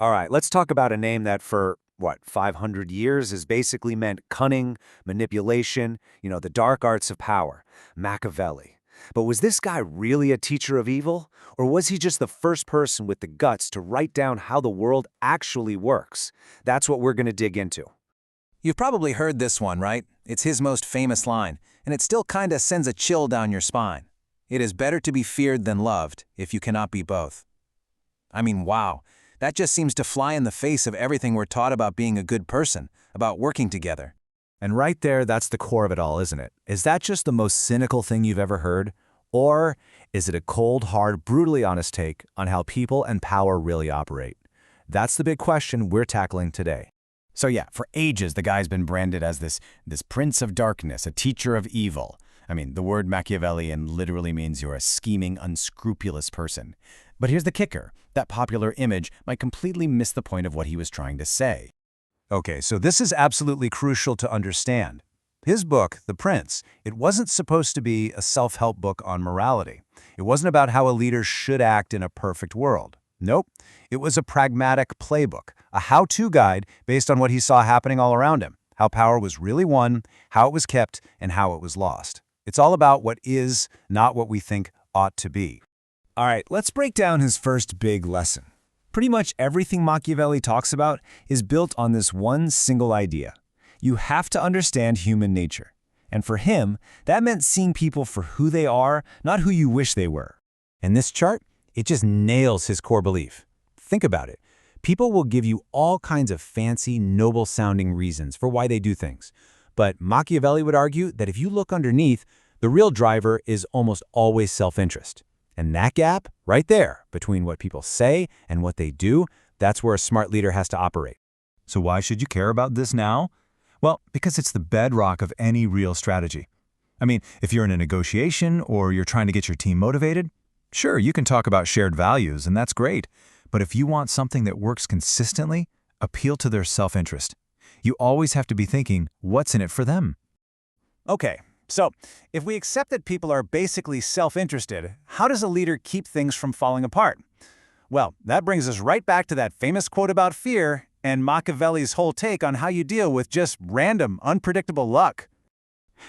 All right, let's talk about a name that for, 500 years has basically meant cunning, manipulation, the dark arts of power, Machiavelli. But was this guy really a teacher of evil? Or was he just the first person with the guts to write down how the world actually works? That's what we're going to dig into. You've probably heard this one, right? It's his most famous line, and it still kinda sends a chill down your spine. It is better to be feared than loved, if you cannot be both. I mean, wow. That just seems to fly in the face of everything we're taught about being a good person, about working together. And right there, that's the core of it all, isn't it? Is that just the most cynical thing you've ever heard? Or is it a cold, hard, brutally honest take on how people and power really operate? That's the big question we're tackling today. So yeah, for ages the guy's been branded as this prince of darkness, a teacher of evil. I mean, the word Machiavellian literally means you're a scheming, unscrupulous person. But here's the kicker. That popular image might completely miss the point of what he was trying to say. Okay, so this is absolutely crucial to understand. His book, The Prince, it wasn't supposed to be a self-help book on morality. It wasn't about how a leader should act in a perfect world. Nope, it was a pragmatic playbook, a how-to guide based on what he saw happening all around him, how power was really won, how it was kept, and how it was lost. It's all about what is, not what we think ought to be. All right, let's break down his first big lesson. Pretty much everything Machiavelli talks about is built on this one single idea. You have to understand human nature. And for him, that meant seeing people for who they are, not who you wish they were. And this chart, it just nails his core belief. Think about it. People will give you all kinds of fancy, noble-sounding reasons for why they do things. But Machiavelli would argue that if you look underneath, the real driver is almost always self-interest. And that gap, right there, between what people say and what they do, that's where a smart leader has to operate. So why should you care about this now? Well, because it's the bedrock of any real strategy. I mean, if you're in a negotiation or you're trying to get your team motivated, sure, you can talk about shared values, and that's great. But if you want something that works consistently, appeal to their self-interest. You always have to be thinking, what's in it for them? Okay, so if we accept that people are basically self-interested, how does a leader keep things from falling apart? Well, that brings us right back to that famous quote about fear and Machiavelli's whole take on how you deal with just random, unpredictable luck.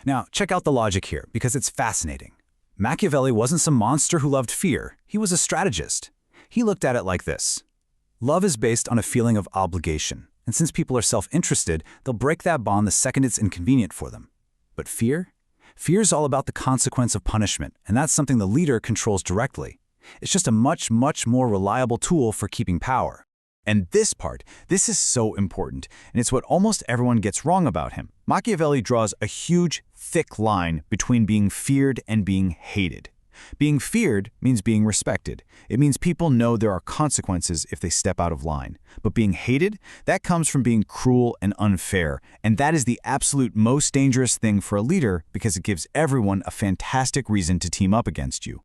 Now, check out the logic here, because it's fascinating. Machiavelli wasn't some monster who loved fear. He was a strategist. He looked at it like this. Love is based on a feeling of obligation, and since people are self-interested, they'll break that bond the second it's inconvenient for them. But fear? Fear is all about the consequence of punishment, and that's something the leader controls directly. It's just a much, much more reliable tool for keeping power. And this part, this is so important, and it's what almost everyone gets wrong about him. Machiavelli draws a huge, thick line between being feared and being hated. Being feared means being respected. It means people know there are consequences if they step out of line. But being hated, that comes from being cruel and unfair, and that is the absolute most dangerous thing for a leader because it gives everyone a fantastic reason to team up against you.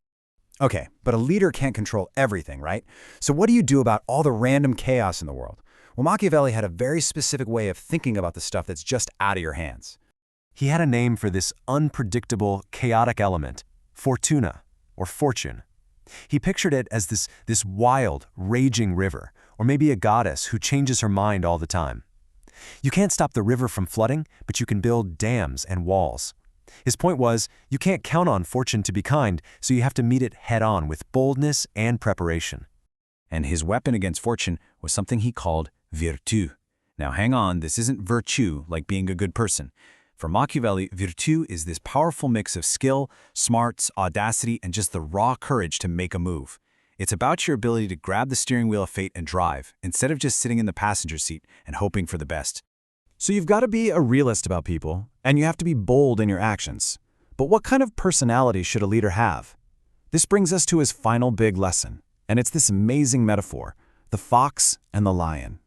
Okay, but a leader can't control everything, right? So what do you do about all the random chaos in the world? Well, Machiavelli had a very specific way of thinking about the stuff that's just out of your hands. He had a name for this unpredictable, chaotic element, Fortuna, or fortune. He pictured it as this wild, raging river, or maybe a goddess who changes her mind all the time. You can't stop the river from flooding, but you can build dams and walls. His point was, you can't count on fortune to be kind, so you have to meet it head-on with boldness and preparation. And his weapon against fortune was something he called Virtù. Now hang on, this isn't virtue like being a good person. For Machiavelli, Virtù is this powerful mix of skill, smarts, audacity, and just the raw courage to make a move. It's about your ability to grab the steering wheel of fate and drive, instead of just sitting in the passenger seat and hoping for the best. So you've got to be a realist about people, and you have to be bold in your actions. But what kind of personality should a leader have? This brings us to his final big lesson, and it's this amazing metaphor, the fox and the lion.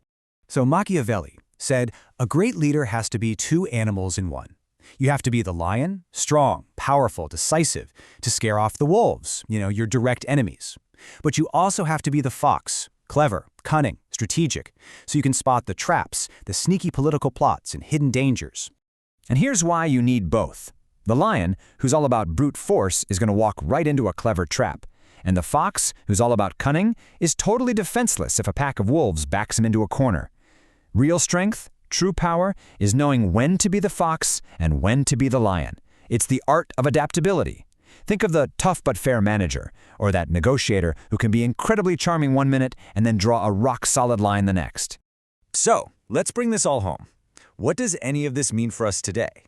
So Machiavelli said, a great leader has to be two animals in one. You have to be the lion, strong, powerful, decisive, to scare off the wolves, your direct enemies. But you also have to be the fox, clever, cunning, strategic, so you can spot the traps, the sneaky political plots, and hidden dangers. And here's why you need both. The lion, who's all about brute force, is going to walk right into a clever trap. And the fox, who's all about cunning, is totally defenseless if a pack of wolves backs him into a corner. Real strength, true power, is knowing when to be the fox and when to be the lion. It's the art of adaptability. Think of the tough but fair manager, or that negotiator who can be incredibly charming one minute and then draw a rock-solid line the next. So, let's bring this all home. What does any of this mean for us today?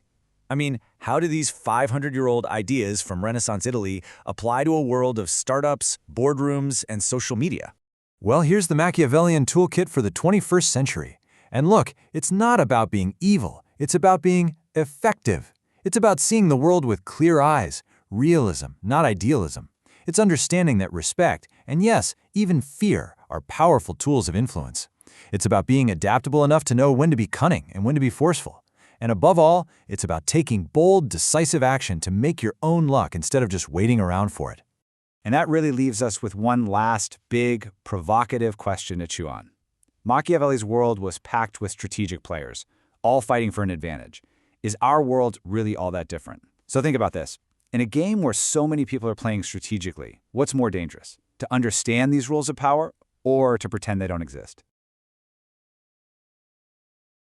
I mean, how do these 500-year-old ideas from Renaissance Italy apply to a world of startups, boardrooms, and social media? Well, here's the Machiavellian toolkit for the 21st century. And look, it's not about being evil. It's about being effective. It's about seeing the world with clear eyes, realism, not idealism. It's understanding that respect, and yes, even fear, are powerful tools of influence. It's about being adaptable enough to know when to be cunning and when to be forceful. And above all, it's about taking bold, decisive action to make your own luck instead of just waiting around for it. And that really leaves us with one last, big, provocative question to chew on. Machiavelli's world was packed with strategic players, all fighting for an advantage. Is our world really all that different? So think about this. In a game where so many people are playing strategically, what's more dangerous? To understand these rules of power or to pretend they don't exist?